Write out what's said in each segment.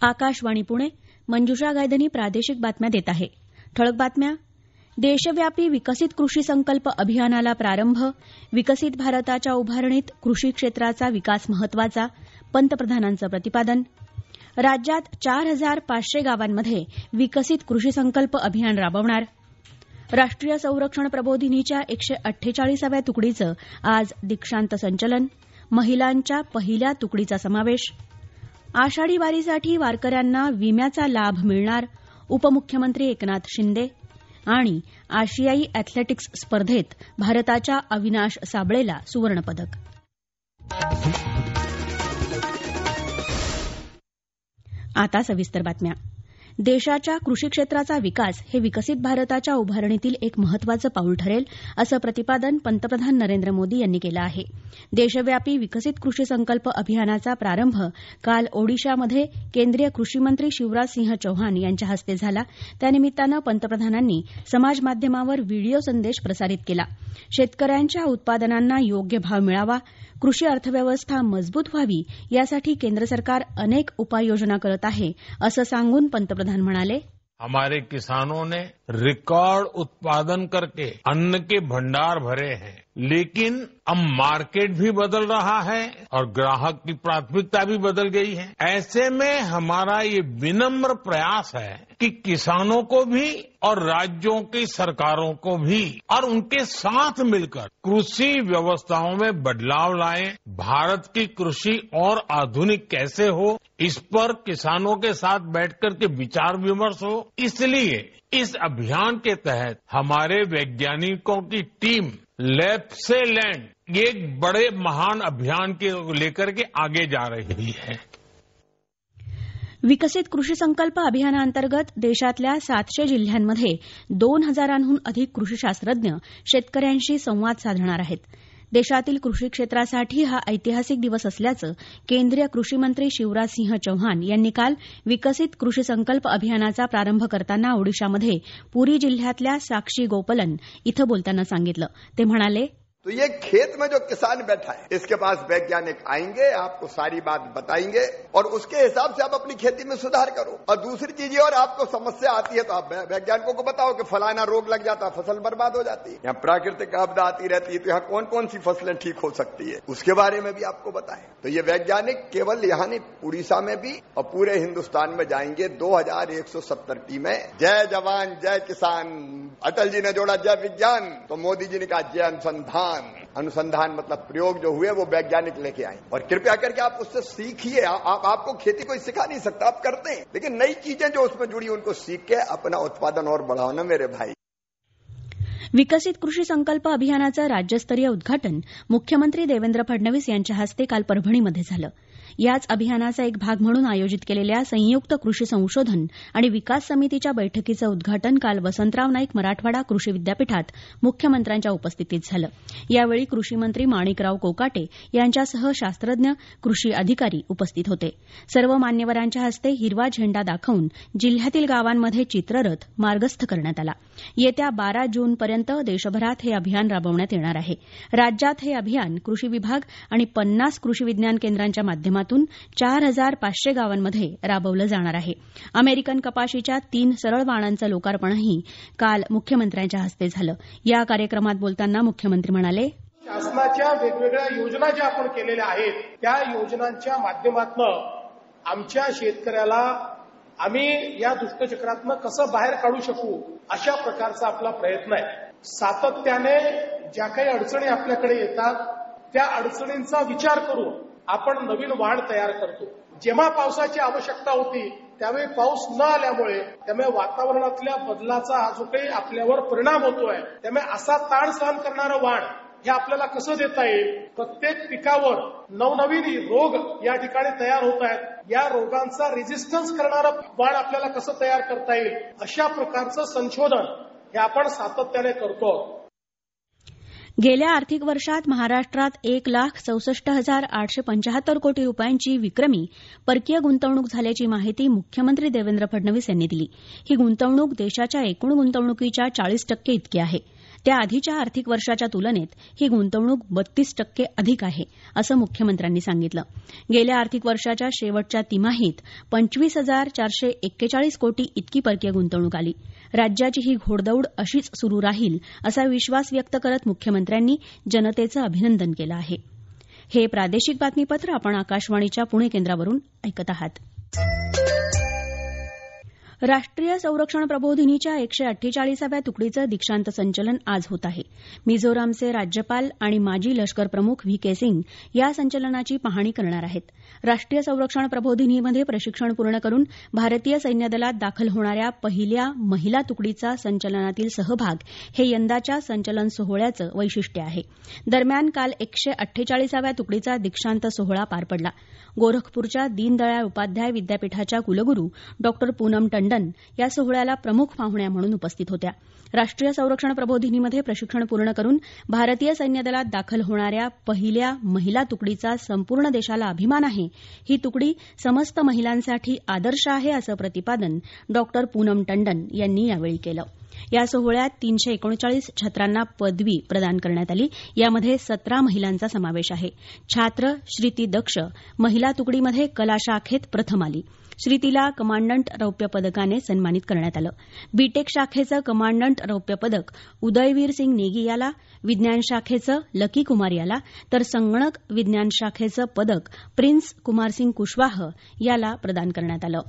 आकाशवाणी पुणे. मंजुषा गायधनी प्रादेशिक बातम्या देत आहे. ठळक बातम्या. देशव्यापी विकसित कृषी संकल्प अभियानाला प्रारंभ. विकसित भारताच्या उभारणीत कृषी क्षेत्राचा विकास महत्वाचा. पंतप्रधानांचं प्रतिपादन. राज्यात 4,500 गावांमध्ये विकसित कृषी संकल्प अभियान राबवणार. राष्ट्रीय संरक्षण प्रबोधिनीच्या 148व्या तुकडीचं आज दीक्षांत संचलन. महिलांच्या पहिल्या तुकडीचा समावेश. आषाढी वारीसाठी वारकऱ्यांना विम्याचा लाभ मिळणार. उपमुख्यमंत्री एकनाथ शिंदे. आणि आशियाई अॅथलेटिक्स स्पर्धेत भारताच्या अविनाश साबळेला सुवर्णपदक. आता सविस्तर बातम्या. देशाच्या कृषी क्षेत्राचा विकास हे विकसित भारताच्या उभारणीतील एक महत्वाचं पाऊल ठरेल असं प्रतिपादन पंतप्रधान नरेंद्र मोदी यांनी केलं आहे. देशव्यापी विकसित कृषी संकल्प अभियानाचा प्रारंभ काल ओडिशामध्ये केंद्रीय कृषी मंत्री शिवराज सिंह चौहान यांच्या हस्ते झाला. त्यानिमित्तानं पंतप्रधानांनी समाजमाध्यमावर व्हिडिओ संदेश प्रसारित केला. शेतकऱ्यांच्या उत्पादनांना योग्य भाव मिळावा, कृषी अर्थव्यवस्था मजबूत व्हावी यासाठी केंद्र सरकार अनेक उपाययोजना करत आहे असं सांगून पंतप्रधान म्हणाले, हमारे किसानों ने रिकॉर्ड उत्पादन करके अन्न के भंडार भरे हैं, लेकिन अब मार्केट भी बदल रहा है और ग्राहक की प्राथमिकता भी बदल गई है. ऐसे में हमारा ये विनम्र प्रयास है कि किसानों को भी और राज्यों की सरकारों को भी और उनके साथ मिलकर कृषि व्यवस्थाओं में बदलाव लाएं. भारत की कृषि और आधुनिक कैसे हो, इस पर किसानों के साथ बैठकर के विचार विमर्श हो. इसलिए इस अभियान के तहत हमारे वैज्ञानिकों की टीम लैब से लैंड एक बड़े महान अभियान के लेकर के आगे जा रही है. विकसित कृषी संकल्प अभियानाअंतर्गत देशातल्या 700 जिल्ह्यांमध्ये 2,000हून अधिक कृषी शास्त्रज्ञ शेतकऱ्यांशी संवाद साधणार आहेत. देशातील कृषी क्षेत्रासाठी हा ऐतिहासिक दिवस असल्याचं केंद्रीय कृषी मंत्री शिवराज सिंह चौहान यांनी काल विकसित कृषी संकल्प अभियानाचा प्रारंभ करताना ओडिशामध्ये पुरी जिल्ह्यातल्या साक्षी गोपलन इथं बोलताना सांगितलं. ते म्हणाले, तो ये खेत में जो किसान बैठा है, इसके पास वैज्ञानिक आएंगे, आपको सारी बात बताएंगे और उसके हिसाब से आप अपनी खेती में सुधार करो. और दूसरी चीज और आपको समस्या आती है तो आप वैज्ञानिकों को बताओ कि फलाना रोग लग जाता है, फसल बर्बाद हो जाती है, यहाँ प्राकृतिक आपदा आती रहती है, तो यहाँ कौन कौन सी फसलें ठीक हो सकती है, उसके बारे में भी आपको बताएं. तो ये वैज्ञानिक केवल यहाँ नहीं, उड़ीसा में भी और पूरे हिंदुस्तान में जाएंगे. 2170 टीमें. जय जवान जय किसान. अटल जी ने जोड़ा जय विज्ञान, तो मोदी जी ने कहा जय अनुसंधान. अनुसंधान मतलब प्रयोग जो हुए वो वैज्ञानिक लेके आए. और कृपया करके आप उससे सीखिए. आपको खेती कोई सिखा नहीं सकता, आप करते हैं, लेकिन नई चीजें जो उसमें जुड़ी उनको सीख के अपना उत्पादन और बढ़ाओ ना मेरे भाई. विकसित कृषी संकल्प अभियानाचं राज्यस्तरीय उद्घाटन मुख्यमंत्री देवेंद्र फडणवीस यांच्या हस्ते काल परभणीमध्ये झालं. याच अभियानाचा एक भाग म्हणून आयोजित केलेल्या संयुक्त कृषी संशोधन आणि विकास समितीच्या बैठकीचं उद्घाटन काल वसंतराव नाईक मराठवाडा कृषी विद्यापीठात मुख्यमंत्र्यांच्या उपस्थितीत झालं. यावेळी कृषी मंत्री माणिकराव कोकाटे यांच्यासह शास्त्रज्ञ, कृषी अधिकारी उपस्थित होते. सर्व मान्यवरांच्या हस्ते हिरवा झेंडा दाखवून जिल्ह्यातील गावांमध्ये चित्ररथ मार्गस्थ करण्यात आला. येत्या 12 जूनपर्यंत देशभरात हे अभियान राबवण्यात येणार आहे. राज्यात हे अभियान कृषी विभाग आणि 50 कृषी विज्ञान केंद्रांच्या माध्यमातून 4,500 गावांमध्ये राबवलं जाणार आहे. अमेरिकन कपाशीच्या 3 सरळ वाणांचं लोकार्पणही काल मुख्यमंत्र्यांच्या हस्ते झालं. या कार्यक्रमात बोलताना मुख्यमंत्री म्हणाले, शासनाच्या वेगवेगळ्या योजना ज्या आपण केलेल्या आहेत त्या योजनांच्या माध्यमातून आमच्या शेतकऱ्याला आम्ही या दुष्टचक्रातनं कसं बाहेर काढू शकू अशा प्रकारचा आपला प्रयत्न आहे. सातत्याने ज्या काही अडचणी आपल्याकडे येतात त्या अडचणींचा विचार करून आपण नवीन वाढ तयार करतो. जेव्हा पावसाची आवश्यकता होती त्यावेळी पाऊस न आल्यामुळे त्यामुळे वातावरणातल्या बदलाचा हा जो काही आपल्यावर परिणाम होतोय त्यामुळे असा ताण सहन करणारं वाण हे आपल्याला कसं देता येईल. प्रत्येक पिकावर नवनवीन रोग या ठिकाणी तयार होत आहेत. या रोगांचा रेझिस्टन्स करणारं वाण आपल्याला कसं तयार करता येईल अशा प्रकारचं संशोधन हे आपण सातत्याने करतो. गेल्या आर्थिक वर्षात महाराष्ट्रात 1,64,875 कोटी रुपयांची विक्रमी परकीय गुंतवणूक झाल्याची माहिती मुख्यमंत्री देवेंद्र फडणवीस यांनी दिली. ही गुंतवणूक देशाच्या एकूण गुंतवणुकीच्या 40% इतकी आहे. त्या आधीच्या आर्थिक वर्षाच्या तुलनेत ही गुंतवणूक 32% अधिक आहे असं मुख्यमंत्र्यांनी सांगितलं. गेल्या आर्थिक वर्षाच्या शेवटच्या तिमाहीत 25,441 कोटी इतकी परकीय गुंतवणूक आली. राज्याची ही घोडदौड अशीच सुरू राहील असा विश्वास व्यक्त करत मुख्यमंत्र्यांनी जनतेचं अभिनंदन केलं आहे. हे प्रादेशिक बातमीपत्र आपण आकाशवाणीच्या पुणे केंद्रावरून ऐकत आहात. राष्ट्रीय संरक्षण प्रबोधिनीच्या 148व्या तुकडीचं दीक्षांत संचलन आज होत आहे. मिझोरामचे राज्यपाल आणि माजी लष्कर प्रमुख व्ही के सिंग या संचलनाची पाहणी करणार आहेत. राष्ट्रीय संरक्षण प्रबोधिनीमध्ये प्रशिक्षण पूर्ण करून भारतीय सैन्य दलात दाखल होणाऱ्या पहिल्या महिला तुकडीचा संचलनातील सहभाग हे यंदाच्या संचलन सोहळ्याचं वैशिष्ट्य आहे. दरम्यान काल 148व्या तुकडीचा दीक्षांत सोहळा पार पडला. गोरखपूरच्या दीनदयाळ उपाध्याय विद्यापीठाच्या कुलगुरू डॉ पूनम टंडन या सोहळ्याला प्रमुख पाहुण्या म्हणून उपस्थित होत्या. राष्ट्रीय संरक्षण प्रबोधिनीमध्ये प्रशिक्षण पूर्ण करून भारतीय सैन्य दलात दाखल होणाऱ्या पहिल्या महिला तुकडीचा संपूर्ण देशाला अभिमान आहे. ही तुकडी समस्त महिलांसाठी आदर्श आहे असं प्रतिपादन डॉ पूनम टंडन यांनी यावेळी केलं. या सोहळ्यात 339 छात्रांना पदवी प्रदान करण्यात आली. यामध्ये 17 महिलांचा समावेश आहे. छात्र श्रीती दक्ष महिला तुकडीमध्ये कला शाखेत प्रथम आली. श्रीतीला कमांडंट रौप्य पदकाने सन्मानित करण्यात आलं. बीटेक शाखेचं कमांडंट रौप्य पदक उदयवीर सिंग नेगी याला, विज्ञान शाखेचं लकी कुमार याला, तर संगणक विज्ञान शाखेचं पदक प्रिन्स कुमारसिंग कुशवाह याला प्रदान करण्यात आलं.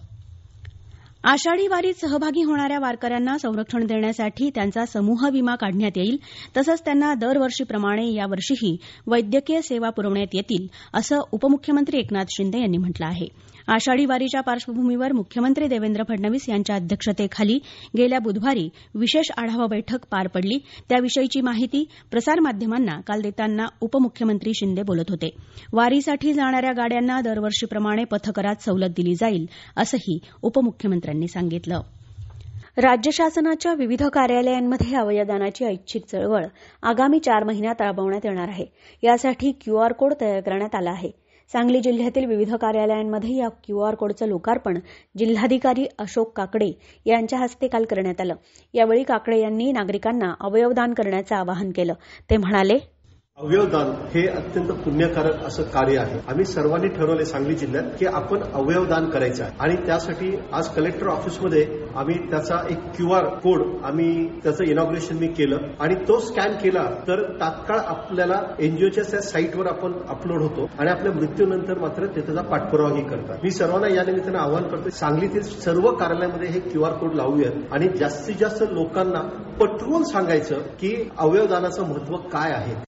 आषाढी वारीत सहभागी होणाऱ्या वारकऱ्यांना संरक्षण देण्यासाठी त्यांचा समूह विमा काढण्यात येईल. तसंच त्यांना दरवर्षीप्रमाणे यावर्षीही वैद्यकीय सेवा पुरवण्यात येतील असं उपमुख्यमंत्री एकनाथ शिंदे यांनी म्हटलं आहे. आषाढी वारीच्या पार्श्वभूमीवर मुख्यमंत्री देवेंद्र फडणवीस यांच्या अध्यक्षतेखाली गेल्या बुधवारी विशेष आढावा बैठक पार पडली. त्याविषयीची माहिती प्रसारमाध्यमांना काल देताना उपमुख्यमंत्री शिंदे बोलत होते. वारीसाठी जाणाऱ्या गाड्यांना दरवर्षीप्रमाणे पथकरात सवलत दिली जाईल असंही उपमुख्यमंत्र्यांनी सांगितलं. राज्य शासनाच्या विविध कार्यालयांमध्ये अवयवदानाची ऐच्छिक चळवळ आगामी 4 महिन्यात राबवण्यात येणार आहे. यासाठी क्यूआर कोड तयार करण्यात आला आहे. सांगली जिल्ह्यातील विविध कार्यालयांमध्ये या क्यूआर कोडचं लोकार्पण जिल्हाधिकारी अशोक काकडे यांच्या हस्ते काल करण्यात आलं. यावेळी काकडे यांनी नागरिकांना अवयवदान करण्याचं आवाहन केलं. ते म्हणाले, अवयवदान हे अत्यंत पुण्यकारक असं कार्य आहे. आम्ही सर्वांनी ठरवले सांगली जिल्ह्यात की आपण अवयवदान करायचं आहे आणि त्यासाठी आज कलेक्टर ऑफिसमध्ये आम्ही त्याचा एक क्यूआर कोड आम्ही त्याचं इनॉग्रेशन मी केलं आणि तो स्कॅन केला तर तात्काळ आपल्याला एनजीओच्या त्या साईटवर आपण अपलोड होतो आणि आपल्या मृत्यूनंतर मात्र ते त्याचा पाठपुरावाही करतात. मी सर्वांना या निमित्तानं आवाहन करतो, सांगलीतील सर्व कार्यालयामध्ये हे क्यूआर कोड लावूयात आणि जास्तीत जास्त लोकांना पटवून सांगायचं की अवयवदानाचं महत्व काय आहे.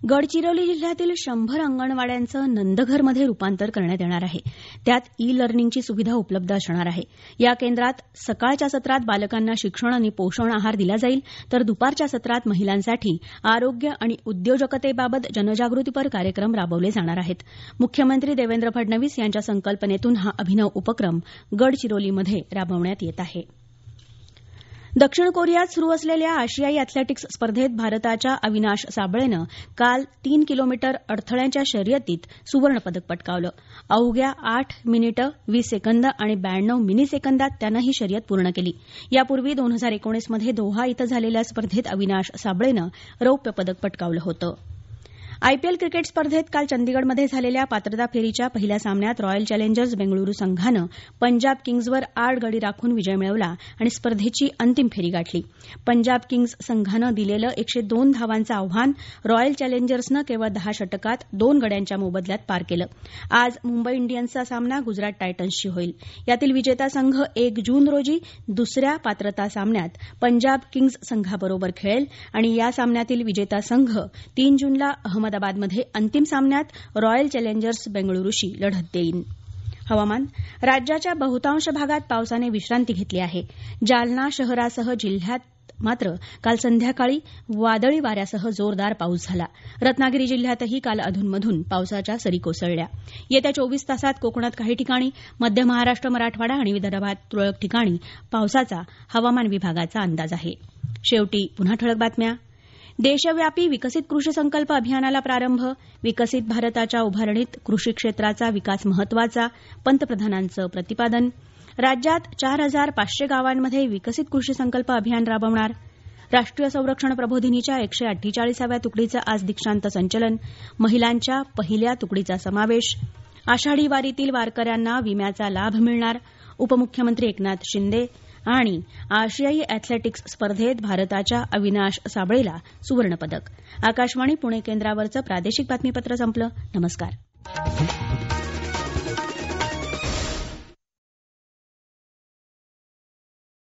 गडचिरोली जिल्ह्यातील 100 अंगणवाड्यांचं नंदघरमध्ये रूपांतर करण्यात येणार आहे. त्यात ई लर्निंगची सुविधा उपलब्ध असणार आहे. या केंद्रात सकाळच्या सत्रात बालकांना शिक्षण आणि पोषण आहार दिला जाईल, तर दुपारच्या सत्रात महिलांसाठी आरोग्य आणि उद्योजकतेबाबत जनजागृतीपर कार्यक्रम राबवले जाणार आहेत. मुख्यमंत्री देवेंद्र फडणवीस यांच्या संकल्पनेतून हा अभिनव उपक्रम गडचिरोलीमध्ये राबवण्यात येत आहे. दक्षिण कोरियात सुरू असलेल्या आशियाई अॅथलेटिक्स स्पर्धेत भारताच्या अविनाश साबळेनं काल 3 किलोमीटर अडथळ्यांच्या शर्यतीत सुवर्णपदक पटकावलं. अवघ्या 8 मिनिटं 20 सेकंद आणि 92 मिलीसेकंदात त्यानं ही शर्यत पूर्ण केली. यापूर्वी 2019 मध्ये दोहा इथं झालेल्या स्पर्धेत अविनाश साबळेनं रौप्य पदक पटकावलं होतं. आयपीएल क्रिकेट स्पर्धेत काल चंदीगडमध्ये झालेल्या पात्रता फेरीच्या पहिल्या सामन्यात रॉयल चॅलेंजर्स बेंगळुरू संघानं पंजाब किंग्जवर 8 गडी राखून विजय मिळवला आणि स्पर्धेची अंतिम फेरी गाठली. पंजाब किंग्ज संघानं दिलेलं 102 धावांचं आव्हान रॉयल चॅलेंजर्सनं केवळ 10 षटकात 2 गड्यांच्या मोबदल्यात पार केलं. आज मुंबई इंडियन्सचा सामना गुजरात टायटन्सशी होईल. यातील विजेता संघ 1 जून रोजी दुसऱ्या पात्रता सामन्यात पंजाब किंग्ज संघाबरोबर खेळेल आणि या सामन्यातील विजेता संघ 3 जूनला अहमदाबादमध्ये अंतिम सामन्यात रॉयल चॅलेंजर्स बेंगळुरूशी लढत देईल. हवामान. राज्याच्या बहुतांश भागात पावसाने विश्रांती घेतली आहे. जालना शहरासह जिल्ह्यात मात्र काल संध्याकाळी वादळी वाऱ्यासह जोरदार पाऊस झाला. रत्नागिरी जिल्ह्यातही काल अधूनमधून पावसाच्या सरी कोसळल्या. येत्या 24 तासात कोकणात काही ठिकाणी, मध्य महाराष्ट्र, मराठवाडा आणि विदर्भात तुरळक ठिकाणी पावसाचा हवामान विभागाचा अंदाज आहे. शेवटी पुन्हा ठळक बातम्या. देशव्यापी विकसित कृषी संकल्प अभियानाला प्रारंभ. विकसित भारताच्या उभारणीत कृषी क्षेत्राचा विकास महत्वाचा, पंतप्रधानांचं प्रतिपादन. राज्यात 4,500 गावांमध्ये विकसित कृषी संकल्प अभियान राबवणार. राष्ट्रीय संरक्षण प्रबोधिनीच्या 148व्या तुकडीचं आज दीक्षांत संचलन, महिलांच्या पहिल्या तुकडीचा समावेश, आषाढी वारीतील वारकऱ्यांना विम्याचा लाभ मिळणार, उपमुख्यमंत्री एकनाथ शिंदे आणि आशियाई अॅथलेटिक्स स्पर्धेत भारताच्या अविनाश साबळेला सुवर्णपदक. आकाशवाणी पुणे केंद्रावरचं प्रादेशिक बातमीपत्र संपलं. नमस्कार.